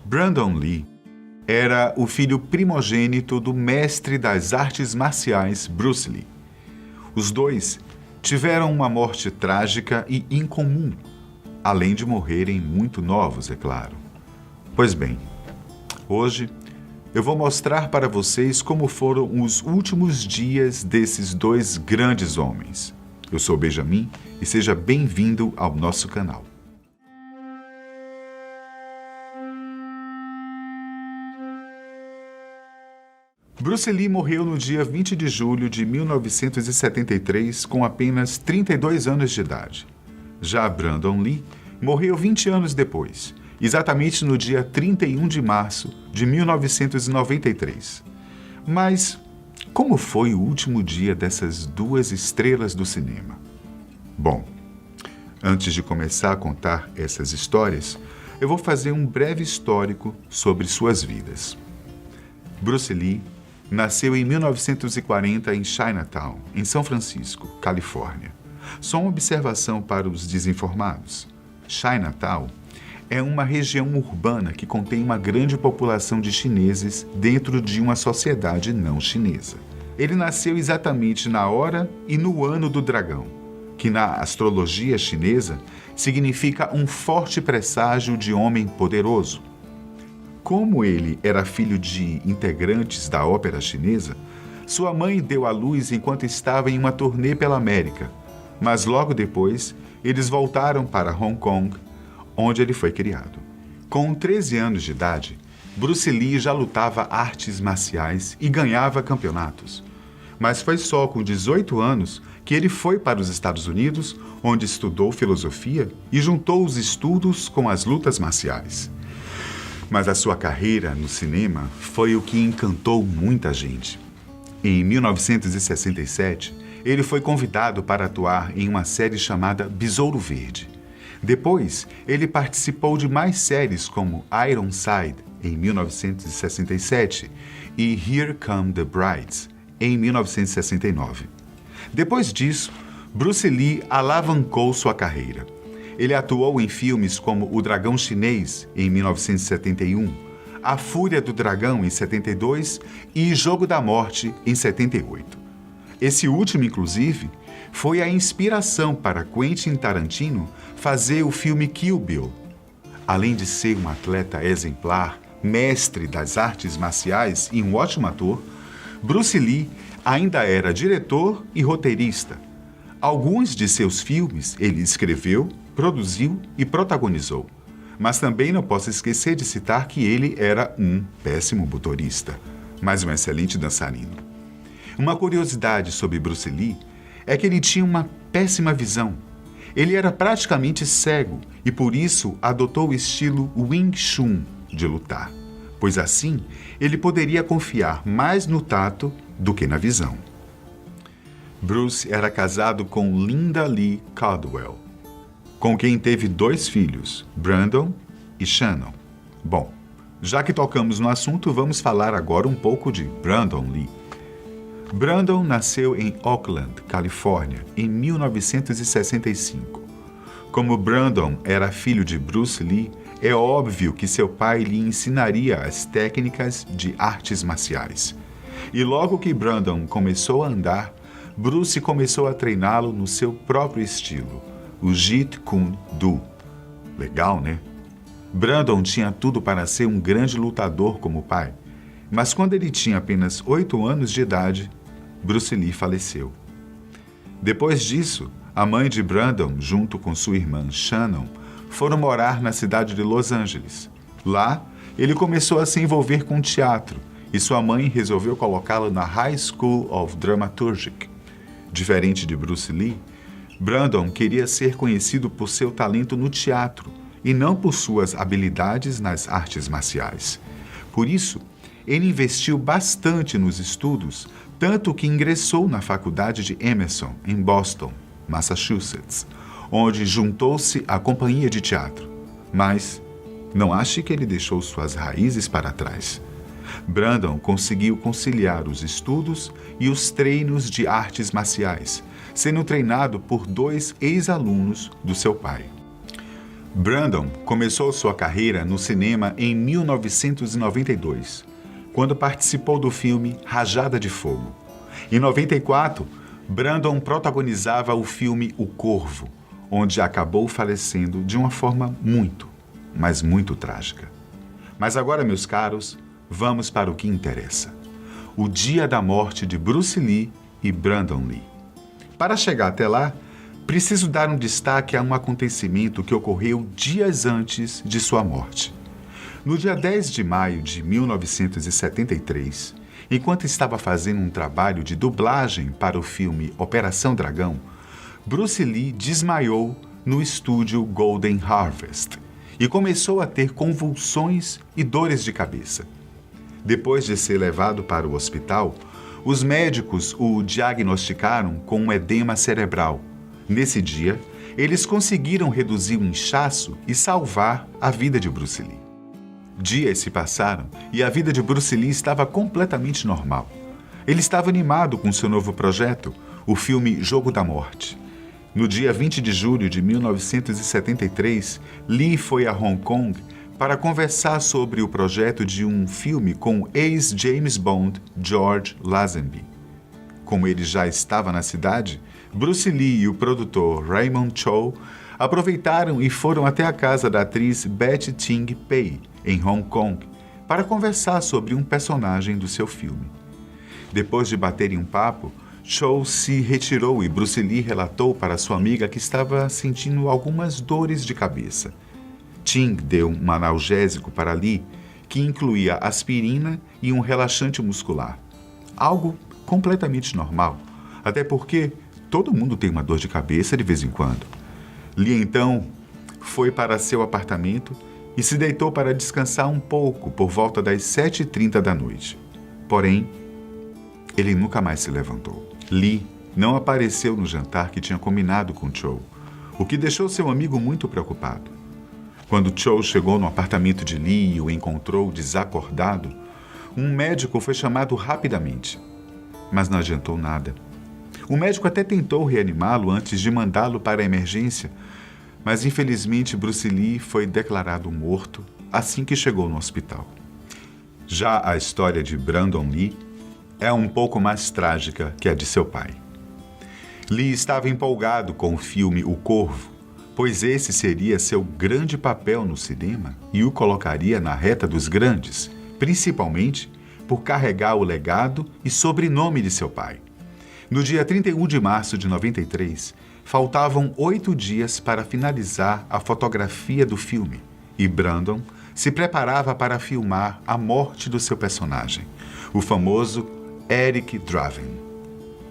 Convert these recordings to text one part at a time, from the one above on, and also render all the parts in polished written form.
Brandon Lee era o filho primogênito do mestre das artes marciais Bruce Lee. Os dois tiveram uma morte trágica e incomum, além de morrerem muito novos, é claro. Pois bem, hoje eu vou mostrar para vocês como foram os últimos dias desses dois grandes homens. Eu sou Benjamin e seja bem-vindo ao nosso canal. Bruce Lee morreu no dia 20 de julho de 1973 com apenas 32 anos de idade. Já Brandon Lee morreu 20 anos depois, exatamente no dia 31 de março de 1993. Mas como foi o último dia dessas duas estrelas do cinema? Bom, antes de começar a contar essas histórias, eu vou fazer um breve histórico sobre suas vidas. Bruce Lee nasceu em 1940 em Chinatown, em São Francisco, Califórnia. Só uma observação para os desinformados. Chinatown é uma região urbana que contém uma grande população de chineses dentro de uma sociedade não chinesa. Ele nasceu exatamente na hora e no ano do dragão, que na astrologia chinesa significa um forte presságio de homem poderoso. Como ele era filho de integrantes da ópera chinesa, sua mãe deu à luz enquanto estava em uma turnê pela América, mas logo depois eles voltaram para Hong Kong, onde ele foi criado. Com 13 anos de idade, Bruce Lee já lutava artes marciais e ganhava campeonatos. Mas foi só com 18 anos que ele foi para os Estados Unidos, onde estudou filosofia e juntou os estudos com as lutas marciais. Mas a sua carreira no cinema foi o que encantou muita gente. Em 1967, ele foi convidado para atuar em uma série chamada Besouro Verde. Depois, ele participou de mais séries como Ironside, em 1967, e Here Come the Brides, em 1969. Depois disso, Bruce Lee alavancou sua carreira. Ele atuou em filmes como O Dragão Chinês, em 1971, A Fúria do Dragão, em 72 e Jogo da Morte, em 78. Esse último, inclusive, foi a inspiração para Quentin Tarantino fazer o filme Kill Bill. Além de ser um atleta exemplar, mestre das artes marciais e um ótimo ator, Bruce Lee ainda era diretor e roteirista. Alguns de seus filmes ele escreveu, produziu e protagonizou. Mas também não posso esquecer de citar que ele era um péssimo motorista, mas um excelente dançarino. Uma curiosidade sobre Bruce Lee é que ele tinha uma péssima visão. Ele era praticamente cego e por isso adotou o estilo Wing Chun de lutar, pois assim ele poderia confiar mais no tato do que na visão. Bruce era casado com Linda Lee Caldwell, com quem teve 2 filhos, Brandon e Shannon. Bom, já que tocamos no assunto, vamos falar agora um pouco de Brandon Lee. Brandon nasceu em Oakland, Califórnia, em 1965. Como Brandon era filho de Bruce Lee, é óbvio que seu pai lhe ensinaria as técnicas de artes marciais. E logo que Brandon começou a andar, Bruce começou a treiná-lo no seu próprio estilo, o Jeet Kune Do. Legal, né? Brandon tinha tudo para ser um grande lutador como o pai, mas quando ele tinha apenas 8 anos de idade, Bruce Lee faleceu. Depois disso, a mãe de Brandon, junto com sua irmã Shannon, foram morar na cidade de Los Angeles. Lá, ele começou a se envolver com teatro e sua mãe resolveu colocá-lo na High School of Dramaturgy. Diferente de Bruce Lee, Brandon queria ser conhecido por seu talento no teatro e não por suas habilidades nas artes marciais. Por isso, ele investiu bastante nos estudos, tanto que ingressou na faculdade de Emerson, em Boston, Massachusetts, onde juntou-se à companhia de teatro. Mas não ache que ele deixou suas raízes para trás. Brandon conseguiu conciliar os estudos e os treinos de artes marciais, sendo treinado por 2 ex-alunos do seu pai. Brandon começou sua carreira no cinema em 1992, quando participou do filme Rajada de Fogo. Em 94, Brandon protagonizava o filme O Corvo, onde acabou falecendo de uma forma muito, mas muito trágica. Mas agora, meus caros, vamos para o que interessa. O dia da morte de Bruce Lee e Brandon Lee. Para chegar até lá, preciso dar um destaque a um acontecimento que ocorreu dias antes de sua morte. No dia 10 de maio de 1973, enquanto estava fazendo um trabalho de dublagem para o filme Operação Dragão, Bruce Lee desmaiou no estúdio Golden Harvest e começou a ter convulsões e dores de cabeça. Depois de ser levado para o hospital, os médicos o diagnosticaram com um edema cerebral. Nesse dia, eles conseguiram reduzir o inchaço e salvar a vida de Bruce Lee. Dias se passaram e a vida de Bruce Lee estava completamente normal. Ele estava animado com seu novo projeto, o filme Jogo da Morte. No dia 20 de julho de 1973, Lee foi a Hong Kong para conversar sobre o projeto de um filme com o ex-James Bond, George Lazenby. Como ele já estava na cidade, Bruce Lee e o produtor Raymond Chow aproveitaram e foram até a casa da atriz Betty Ting Pei, em Hong Kong, para conversar sobre um personagem do seu filme. Depois de baterem um papo, Chow se retirou e Bruce Lee relatou para sua amiga que estava sentindo algumas dores de cabeça. Ting deu um analgésico para Lee, que incluía aspirina e um relaxante muscular. Algo completamente normal, até porque todo mundo tem uma dor de cabeça de vez em quando. Lee então foi para seu apartamento e se deitou para descansar um pouco por volta das 7h30 da noite. Porém, ele nunca mais se levantou. Lee não apareceu no jantar que tinha combinado com Chow, o que deixou seu amigo muito preocupado. Quando Chow chegou no apartamento de Lee e o encontrou desacordado, um médico foi chamado rapidamente, mas não adiantou nada. O médico até tentou reanimá-lo antes de mandá-lo para a emergência, mas infelizmente Bruce Lee foi declarado morto assim que chegou no hospital. Já a história de Brandon Lee é um pouco mais trágica que a de seu pai. Lee estava empolgado com o filme O Corvo, pois esse seria seu grande papel no cinema e o colocaria na reta dos grandes, principalmente por carregar o legado e sobrenome de seu pai. No dia 31 de março de 93, faltavam 8 dias para finalizar a fotografia do filme e Brandon se preparava para filmar a morte do seu personagem, o famoso Eric Draven.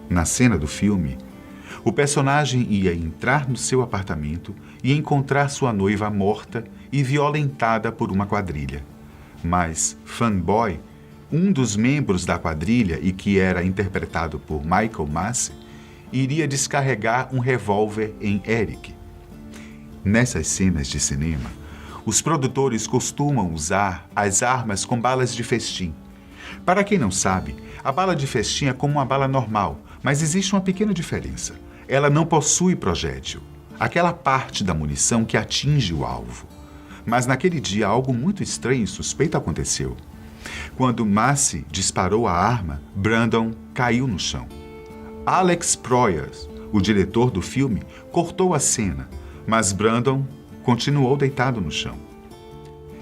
Na cena do filme, o personagem ia entrar no seu apartamento e encontrar sua noiva morta e violentada por uma quadrilha. Mas Fanboy, um dos membros da quadrilha e que era interpretado por Michael Massey, iria descarregar um revólver em Eric. Nessas cenas de cinema, os produtores costumam usar as armas com balas de festim. Para quem não sabe, a bala de festim é como uma bala normal, mas existe uma pequena diferença. Ela não possui projétil, aquela parte da munição que atinge o alvo. Mas naquele dia algo muito estranho e suspeito aconteceu. Quando Massey disparou a arma, Brandon caiu no chão. Alex Proyas, o diretor do filme, cortou a cena, mas Brandon continuou deitado no chão.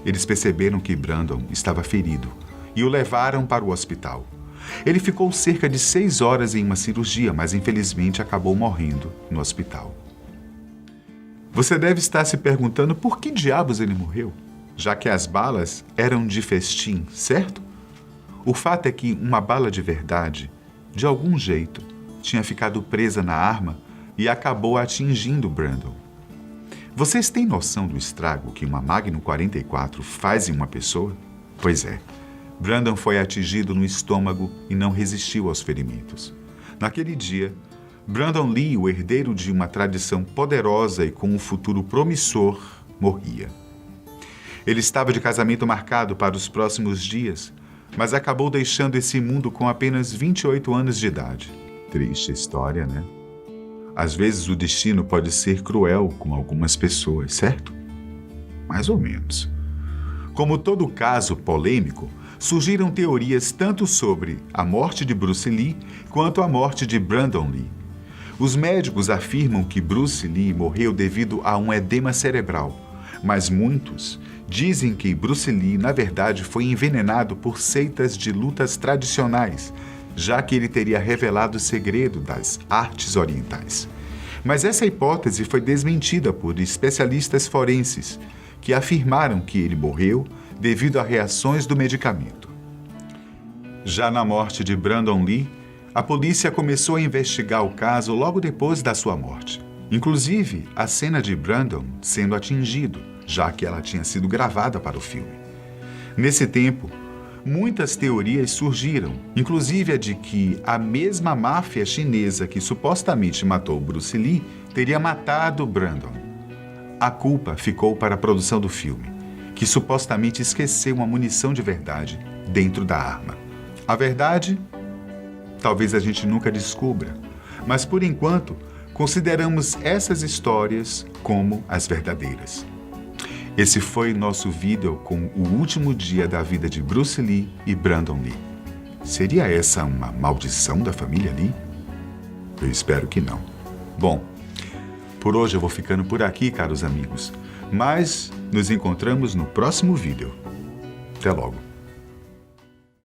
Eles perceberam que Brandon estava ferido e o levaram para o hospital. Ele ficou cerca de 6 horas em uma cirurgia, mas infelizmente acabou morrendo no hospital. Você deve estar se perguntando por que diabos ele morreu, já que as balas eram de festim, certo? O fato é que uma bala de verdade, de algum jeito, tinha ficado presa na arma e acabou atingindo Brandon. Vocês têm noção do estrago que uma Magnum 44 faz em uma pessoa? Pois é, Brandon foi atingido no estômago e não resistiu aos ferimentos. Naquele dia, Brandon Lee, o herdeiro de uma tradição poderosa e com um futuro promissor, morria. Ele estava de casamento marcado para os próximos dias, mas acabou deixando esse mundo com apenas 28 anos de idade. Triste história, né? Às vezes o destino pode ser cruel com algumas pessoas, certo? mais ou menos. Como todo caso polêmico, surgiram teorias tanto sobre a morte de Bruce Lee quanto a morte de Brandon Lee. Os médicos afirmam que Bruce Lee morreu devido a um edema cerebral, mas muitos dizem que Bruce Lee, na verdade, foi envenenado por seitas de lutas tradicionais, já que ele teria revelado o segredo das artes orientais. Mas essa hipótese foi desmentida por especialistas forenses, que afirmaram que ele morreu devido a reações do medicamento. Já na morte de Brandon Lee, a polícia começou a investigar o caso logo depois da sua morte. Inclusive, a cena de Brandon sendo atingido, já que ela tinha sido gravada para o filme. Nesse tempo, muitas teorias surgiram, inclusive a de que a mesma máfia chinesa que supostamente matou Bruce Lee teria matado Brandon. A culpa ficou para a produção do filme, que supostamente esqueceu uma munição de verdade dentro da arma. A verdade, talvez a gente nunca descubra, mas por enquanto consideramos essas histórias como as verdadeiras. Esse foi nosso vídeo com o último dia da vida de Bruce Lee e Brandon Lee. Seria essa uma maldição da família Lee? Eu espero que não. Bom, por hoje eu vou ficando por aqui, caros amigos, mas nos encontramos no próximo vídeo. Até logo!